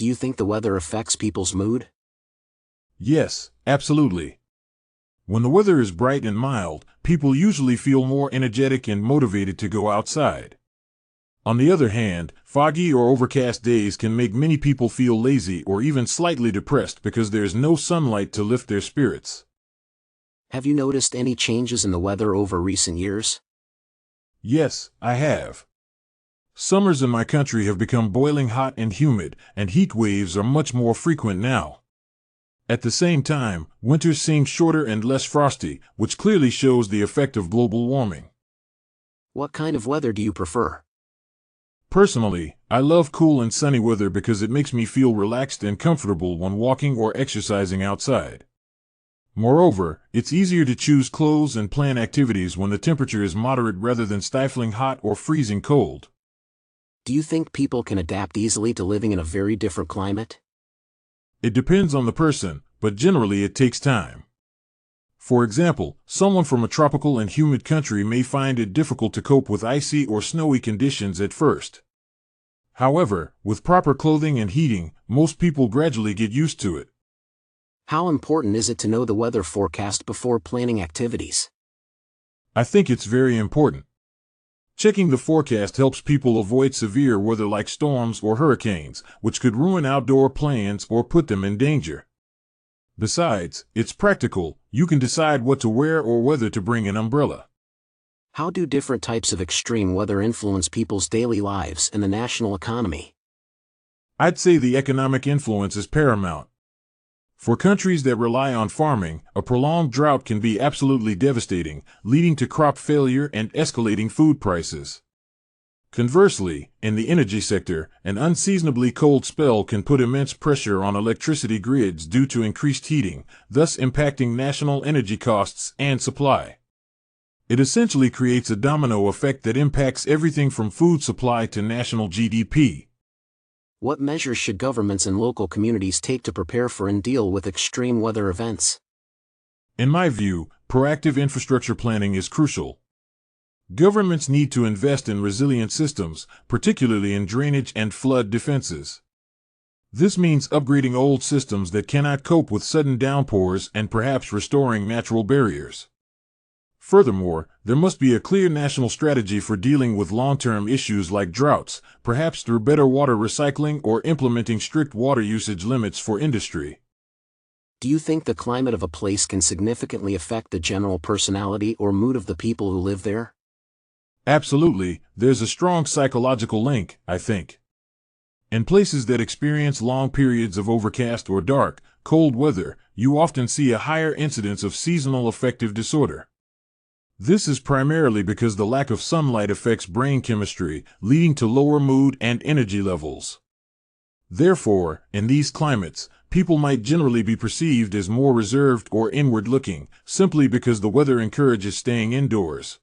Do you think the weather affects people's mood? Yes, absolutely. When the weather is bright and mild, people usually feel more energetic and motivated to go outside. On the other hand, foggy or overcast days can make many people feel lazy or even slightly depressed because there's no sunlight to lift their spirits. Have you noticed any changes in the weather over recent years? Yes, I have. Summers in my country have become boiling hot and humid, and heat waves are much more frequent now. At the same time, winters seem shorter and less frosty, which clearly shows the effect of global warming. What kind of weather do you prefer? Personally, I love cool and sunny weather because it makes me feel relaxed and comfortable when walking or exercising outside. Moreover, it's easier to choose clothes and plan activities when the temperature is moderate rather than stifling hot or freezing cold. Do you think people can adapt easily to living in a very different climate? It depends on the person, but generally it takes time. For example, someone from a tropical and humid country may find it difficult to cope with icy or snowy conditions at first. However, with proper clothing and heating, most people gradually get used to it. How important is it to know the weather forecast before planning activities? I think it's very important. Checking the forecast helps people avoid severe weather like storms or hurricanes, which could ruin outdoor plans or put them in danger. Besides, it's practical. You can decide what to wear or whether to bring an umbrella. How do different types of extreme weather influence people's daily lives and the national economy? I'd say the economic influence is paramount. For countries that rely on farming, a prolonged drought can be absolutely devastating, leading to crop failure and escalating food prices. Conversely, in the energy sector, an unseasonably cold spell can put immense pressure on electricity grids due to increased heating, thus impacting national energy costs and supply. It essentially creates a domino effect that impacts everything from food supply to national GDP. What measures should governments and local communities take to prepare for and deal with extreme weather events? In my view, proactive infrastructure planning is crucial. Governments need to invest in resilient systems, particularly in drainage and flood defenses. This means upgrading old systems that cannot cope with sudden downpours and perhaps restoring natural barriers. Furthermore, there must be a clear national strategy for dealing with long-term issues like droughts, perhaps through better water recycling or implementing strict water usage limits for industry. Do you think the climate of a place can significantly affect the general personality or mood of the people who live there? Absolutely, there's a strong psychological link, I think. In places that experience long periods of overcast or dark, cold weather, you often see a higher incidence of seasonal affective disorder. This is primarily because the lack of sunlight affects brain chemistry, leading to lower mood and energy levels. Therefore, in these climates, people might generally be perceived as more reserved or inward-looking, simply because the weather encourages staying indoors.